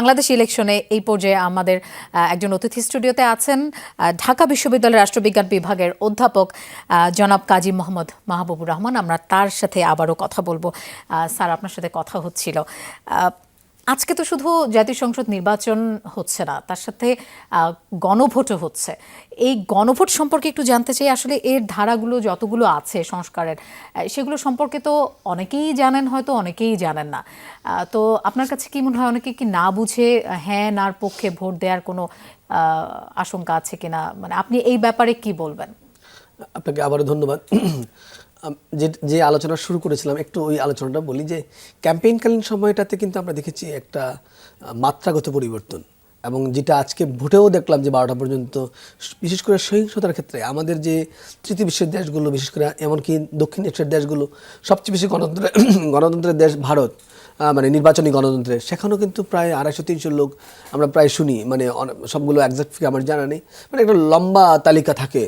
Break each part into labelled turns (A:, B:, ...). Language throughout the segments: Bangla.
A: বাংলাদেশ ইলেকশনে এই পর্যায়ে আমাদের একজন অতিথি স্টুডিওতে আছেন ঢাকা বিশ্ববিদ্যালয়ের রাষ্ট্রবিজ্ঞান বিভাগের অধ্যাপক জনাব কাজী মোহাম্মদ মাহবুবুর রহমান। আমরা তার সাথে আবারও কথা বলবো। স্যার, আপনার সাথে কথা হচ্ছিল, আজকে তো শুধু জাতীয় সংসদ নির্বাচন হচ্ছে না, তার সাথে গণভোটও হচ্ছে। এই গণভোট সম্পর্কে একটু জানতে চাই। আসলে এর ধারাগুলো যতগুলো আছে সংস্কারের, সেগুলো সম্পর্কে তো অনেকেই জানেন, হয়তো অনেকেই জানেন না। তো আপনার কাছে কি মনে হয়, অনেকে কি না বুঝে হ্যাঁ নার পক্ষে ভোট দেওয়ার কোনো আশঙ্কা আছে কিনা? মানে আপনি এই ব্যাপারে কি বলবেন?
B: আপনাকে আবারও ধন্যবাদ। যে আলোচনা শুরু করেছিলাম, একটু ওই আলোচনাটা বলি যে ক্যাম্পেইনকালীন সময়টাতে কিন্তু আমরা দেখেছি একটা মাত্রাগত পরিবর্তন, এবং যেটা আজকে ভোটেও দেখলাম যে 12টা পর্যন্ত, বিশেষ করে সহিংসতার ক্ষেত্রে আমাদের যে তৃতীয় বিশ্বের দেশগুলো, বিশেষ করে এমনকি দক্ষিণ এশিয়ার দেশগুলো, সবচেয়ে বেশি গণতন্ত্রের দেশ ভারত, মানে নির্বাচনী গণতন্ত্রের, সেখানেও কিন্তু প্রায় 250-300 লোক আমরা প্রায় শুনি। মানে সবগুলো একজ্যাক্ট ফিগার আমার জানা নেই, মানে একটা লম্বা তালিকা থাকে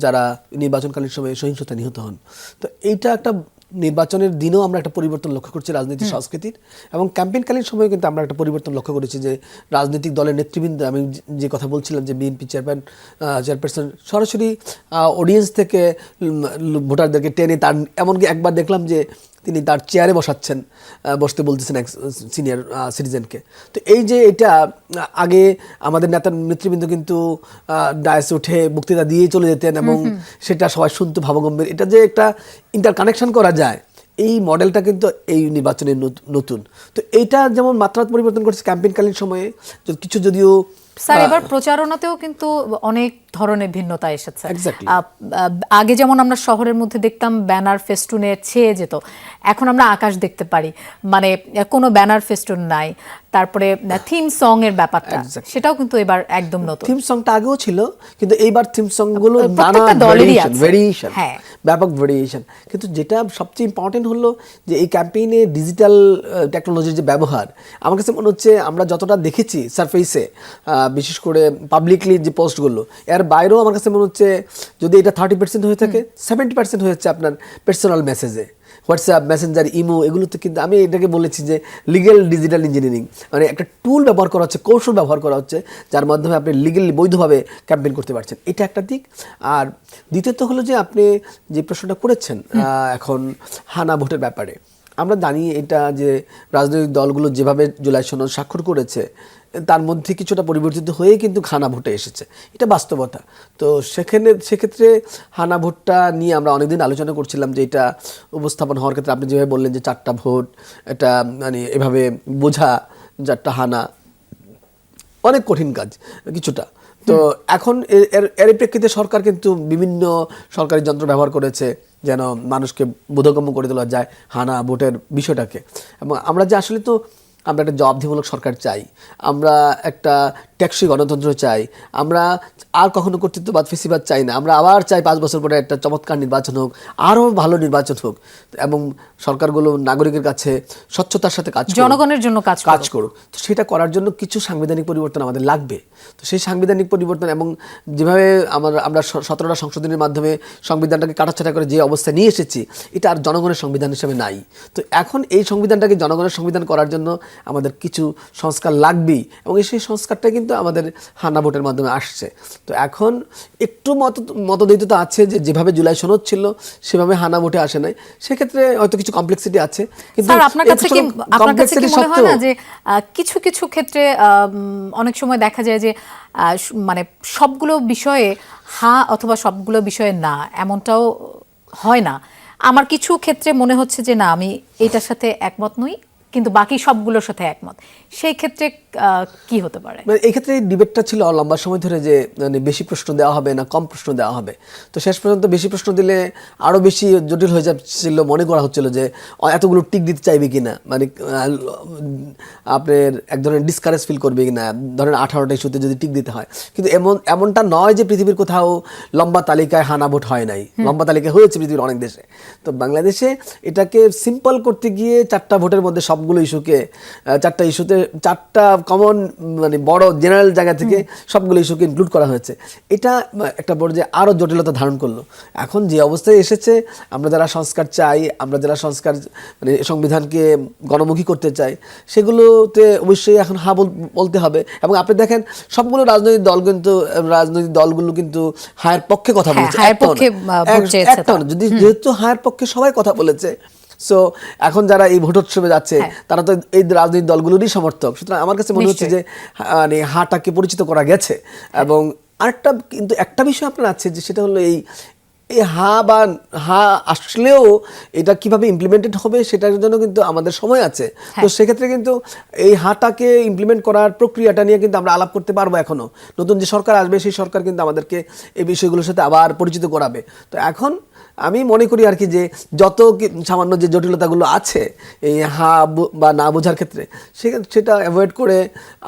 B: যারা নির্বাচনকালীন সময়ে সহিংসতা নিহত হন। তো এইটা একটা নির্বাচনের দিনেও আমরা একটা পরিবর্তন লক্ষ্য করছি রাজনীতি সংস্কৃতির, এবং ক্যাম্পেইনকালীন সময়ে কিন্তু আমরা একটা পরিবর্তন লক্ষ্য করেছি যে রাজনৈতিক দলের নেতৃবৃন্দ, আমি যে কথা বলছিলাম যে বিএনপি চেয়ারপারসন সরাসরি অডিয়েন্স থেকে ভোটারদেরকে টেনে তার, এমনকি একবার দেখলাম যে তিনি তার চেয়ারে বসতে বলতেছেন এক সিনিয়র সিটিজেনকে। তো এই যে এটা আগে আমাদের নেতৃবৃন্দ কিন্তু ডায়াসে উঠে বক্তৃতা দিয়ে চলে যেতেন, এবং সেটা সবাই শুনতো ভাবগম্ভীর। এটা যে একটা ইন্টারকানেকশন করা যায়, এই মডেলটা কিন্তু এই নির্বাচনে নতুন। তো এইটা যেমন মাত্রা পরিবর্তন করছে ক্যাম্পেইনকালীন সময়ে, কিছু যদিও
A: স্যার এবার প্রচারণাতেও কিন্তু অনেক ধরনের ভিন্নতা এসেছে। আগে যেমন আমরা শহরের মধ্যে দেখতাম ব্যানার ফেস্টুনে ছেয়ে যেত, এখন আমরা আকাশ দেখতে পারি, মানে কোনো ব্যানার ফেস্টুন নাই। তারপরে থিম সং এর ব্যাপারটা, সেটাও কিন্তু এবার একদম নতুন।
B: থিম সংটা আগেও ছিল, কিন্তু এইবার থিম সং গুলো
A: ভেরিয়েশন,
B: ব্যাপক ভেরিয়েশন। কিন্তু যেটা সবচেয়ে ইম্পর্টেন্ট হলো যে এই ক্যাম্পেইনে ডিজিটাল টেকনোলজির যে ব্যবহার, আমার কাছে মনে হচ্ছে আমরা যতটা দেখেছি সারফেসে, বিশেষ করে পাবলিকলি যে পোস্টগুলো, এর বাইরেও আমার কাছে মনে হচ্ছে যদি এটা 30% হয়ে থাকে, 70% হয়ে যাচ্ছে আপনার পার্সোনাল মেসেজে, হোয়াটসঅ্যাপ, মেসেঞ্জার, ইমো, এগুলোতে কিন্তু আমি এটাকে বলেছি যে লিগেল ডিজিটাল ইঞ্জিনিয়ারিং, মানে একটা টুল ব্যবহার করা হচ্ছে, কৌশল ব্যবহার করা হচ্ছে, যার মাধ্যমে আপনি লিগেলি বৈধভাবে ক্যাম্পেইন করতে পারছেন। এটা একটা দিক। আর দ্বিতীয়ত হলো যে আপনি যে প্রশ্নটা করেছেন এখন হানা ভোটের ব্যাপারে, আমরা জানি এটা যে রাজনৈতিক দলগুলো যেভাবে জুলাই সনদ স্বাক্ষর করেছে, তার মধ্যে কিছুটা পরিবর্তিত হয়ে কিন্তু হানা ভোটে এসেছে, এটা বাস্তবতা। তো সেক্ষেত্রে হানা ভোটটা নিয়ে আমরা অনেকদিন আলোচনা করছিলাম যে এটা উপস্থাপন হওয়ার ক্ষেত্রে আপনি যেভাবে বললেন যে 4টা ভোট, এটা মানে এভাবে বোঝা 4টা হানা অনেক কঠিন কাজ কিছুটা। তো এখন এর প্রেক্ষিতে সরকার কিন্তু বিভিন্ন সরকারি যন্ত্র ব্যবহার করেছে যেন মানুষকে বোধগম্য করে তোলা যায় হানা ভোটের বিষয়টাকে। এবং আমরা যে আসলে তো আমরা একটা জবাবদিহিমূলক সরকার চাই, আমরা একটা টেকসই গণতন্ত্র চাই, আমরা আর কখনো কর্তৃত্ববাদ ফেসিবাদ চাই না। আমরা আবার চাই 5 বছর পরে একটা চমৎকার নির্বাচন হোক, আরও ভালো নির্বাচন হোক, এবং সরকারগুলো নাগরিকের কাছে স্বচ্ছতার সাথে
A: জনগণের জন্য কাজ
B: করুক। তো সেটা করার জন্য কিছু সাংবিধানিক পরিবর্তন আমাদের লাগবে। তো সেই সাংবিধানিক পরিবর্তন, এবং যেভাবে আমরা 17টা সংশোধনীর মাধ্যমে সংবিধানটাকে কাটাছাটা করে যে অবস্থা নিয়ে এসেছি, এটা আর জনগণের সংবিধান হিসেবে নাই। তো এখন এই সংবিধানটাকে জনগণের সংবিধান করার জন্য আমাদের কিছু সংস্কার লাগবেই, এবং সেই সংস্কারটা কিন্তু আমাদের হানা ভোটের মাধ্যমে আসছে। তো এখন একটু মতদ্বৈততা আছে যে যেভাবে জুলাই সনদ ছিল সেভাবে হানা ভোটে আসে নাই, সেক্ষেত্রে হয়তো কিছু কমপ্লেক্সিটি আছে। কিন্তু
A: আপনার কাছে কি মনে হয় না যে কিছু কিছু ক্ষেত্রে অনেক সময় দেখা যায় যে মানে সবগুলো বিষয়ে হ্যাঁ অথবা সবগুলো বিষয়ে না, এমনটাও হয় না? আমার কিছু ক্ষেত্রে মনে হচ্ছে যে না, আমি এটার সাথে একমত নই, কিন্তু বাকি সবগুলোর সাথে একমত। সেই ক্ষেত্রে কি হতে পারে?
B: এই ক্ষেত্রে ডিবেটটা ছিল লম্বা সময় ধরে যে মানে বেশি প্রশ্ন দেওয়া হবে না কম প্রশ্ন দেওয়া হবে। তো শেষ পর্যন্ত বেশি প্রশ্ন দিলে আরও বেশি জটিল হয়ে যাচ্ছিল, মনে করা হচ্ছিল যে এতগুলো টিক দিতে চাইবে কিনা, মানে আপনার এক ধরনের ডিসকারেজ ফিল করবে কিনা, ধরেন 18টা ইস্যুতে যদি টিক দিতে হয়। কিন্তু এমনটা নয় যে পৃথিবীর কোথাও লম্বা তালিকায় হানা ভোট হয় নাই, লম্বা তালিকায় হয়েছে পৃথিবীর অনেক দেশে। তো বাংলাদেশে এটাকে সিম্পল করতে গিয়ে 4টা ভোটের মধ্যে সবগুলো ইস্যুকে 4টা ইস্যুতে চারটা কমন মানে বড় জেনারেল জায়গা থেকে সবগুলো ইস্যুকে ইনক্লুড করা হয়েছে। এটা একটা পর্যায়ে আরও জটিলতা ধারণ করলো। এখন যে অবস্থায় এসেছে, আমরা যারা সংস্কার চাই, আমরা যারা সংস্কার মানে সংবিধানকে গণমুখী করতে চাই, সেগুলোতে অবশ্যই এখন হা বলতে হবে। এবং আপনি দেখেন সবগুলো রাজনৈতিক দলগুলো কিন্তু হায়ের পক্ষে কথা বলেছে,
A: হায়ের পক্ষে ভোট চেয়েছে
B: একটা না, যদি যেহেতু হায়ের পক্ষে সবাই কথা বলেছে, সো এখন যারা এই ভোটোৎসবে যাচ্ছে তারা তো এই রাজনৈতিক দলগুলোরই সমর্থক। সুতরাং আমার কাছে মনে হচ্ছে যে মানে হাটাকে পরিচিত করা গেছে। এবং আরেকটা কিন্তু একটা বিষয় আপনার আছে, যে সেটা হলো এই হা আসলেও এটা কিভাবে ইমপ্লিমেন্টেড হবে সেটার জন্য কিন্তু আমাদের সময় আছে। তো সেক্ষেত্রে কিন্তু এই হাটাকে ইমপ্লিমেন্ট করার প্রক্রিয়াটা নিয়ে কিন্তু আমরা আলাপ করতে পারবো। এখনো নতুন যে সরকার আসবে, সেই সরকার কিন্তু আমাদেরকে এই বিষয়গুলোর সাথে আবার পরিচিত করাবে। তো এখন আমি মনে করি আর কি, যে যত সামান্য যে জটিলতাগুলো আছে এই বা না বোঝার ক্ষেত্রে, সেটা অ্যাভয়েড করে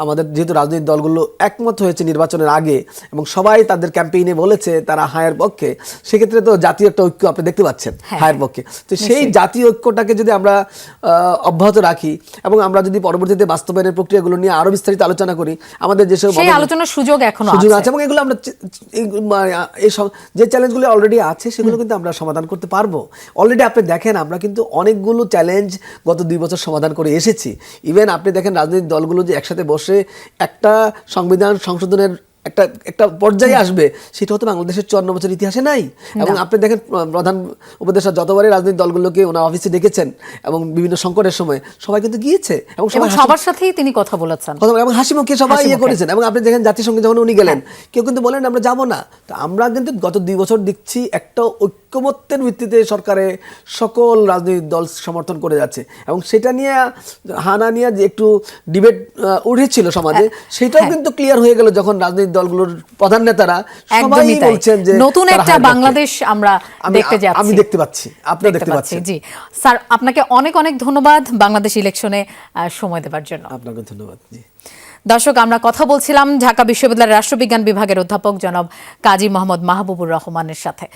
B: আমাদের যেহেতু রাজনৈতিক দলগুলো একমত হয়েছে নির্বাচনের আগে এবং সবাই তাদের ক্যাম্পেইনে বলেছে তারা হায়ের পক্ষে, সেক্ষেত্রে তো জাতীয় একটা ঐক্য আপনি দেখতে পাচ্ছেন হায়ের পক্ষে। তো সেই জাতীয় ঐক্যটাকে যদি আমরা অব্যাহত রাখি এবং আমরা যদি পরবর্তীতে বাস্তবায়নের প্রক্রিয়াগুলো নিয়ে আরো বিস্তারিত আলোচনা করি, আমাদের যেসব
A: আলোচনার সুযোগ এখনো
B: আছে এবং এগুলো আমরা যে চ্যালেঞ্জগুলো অলরেডি আছে সেগুলো কিন্তু আমরা সমাধান করতে পারবো। অলরেডি আপনি দেখেন আমরা কিন্তু অনেকগুলো চ্যালেঞ্জ গত 2 বছর সমাধান করে এসেছি। ইভেন আপনি দেখেন রাজনৈতিক দলগুলো যে একসাথে বসে একটা সংবিধান সংশোধনের একটা পর্যায়ে আসবে, সেটা হয়তো বাংলাদেশের 54 বছর ইতিহাসে নাই। এবং আপনি দেখেন প্রধান উপদেষ্টা যতবারই রাজনৈতিক দলগুলোকে ওনার অফিসে ডেকেছেন এবং বিভিন্ন সংকটের সময় সবাই কিন্তু গিয়েছে এবং
A: সবার সাথেই তিনি কথা বলেছেন
B: এবং হাসি মুখে সবাই করেছেন। এবং আপনি দেখেন জাতিসংঘে যখন উনি গেলেন, কেউ কিন্তু বলেন আমরা যাব না। তো আমরা কিন্তু গত 2 বছর দেখছি একটা ঐক্যমত্যের ভিত্তিতে সরকারে সকল রাজনৈতিক দল সমর্থন করে যাচ্ছে। এবং সেটা নিয়ে হানা নিয়ে যে একটু ডিবেট উঠেছিল সমাজে, সেটাও কিন্তু ক্লিয়ার হয়ে গেল যখন রাজনৈতিক দলগুলোর প্রধান নেতারা সবাই বলছেন যে
A: নতুন একটা বাংলাদেশ আমরা দেখতে যাচ্ছি।
B: আমি দেখতে পাচ্ছি, আপনিও দেখতে পাচ্ছেন।
A: জি স্যার, আপনাকে অনেক অনেক ধন্যবাদ বাংলাদেশ ইলেকশনে সময় দেওয়ার জন্য।
B: আপনাকে ধন্যবাদ। জি
A: দর্শক, আমরা কথা বলছিলাম ঢাকা বিশ্ববিদ্যালয়ের রাষ্ট্রবিজ্ঞান বিভাগের অধ্যাপক জনাব কাজী মোহাম্মদ মাহবুবুর রহমানের সাথে।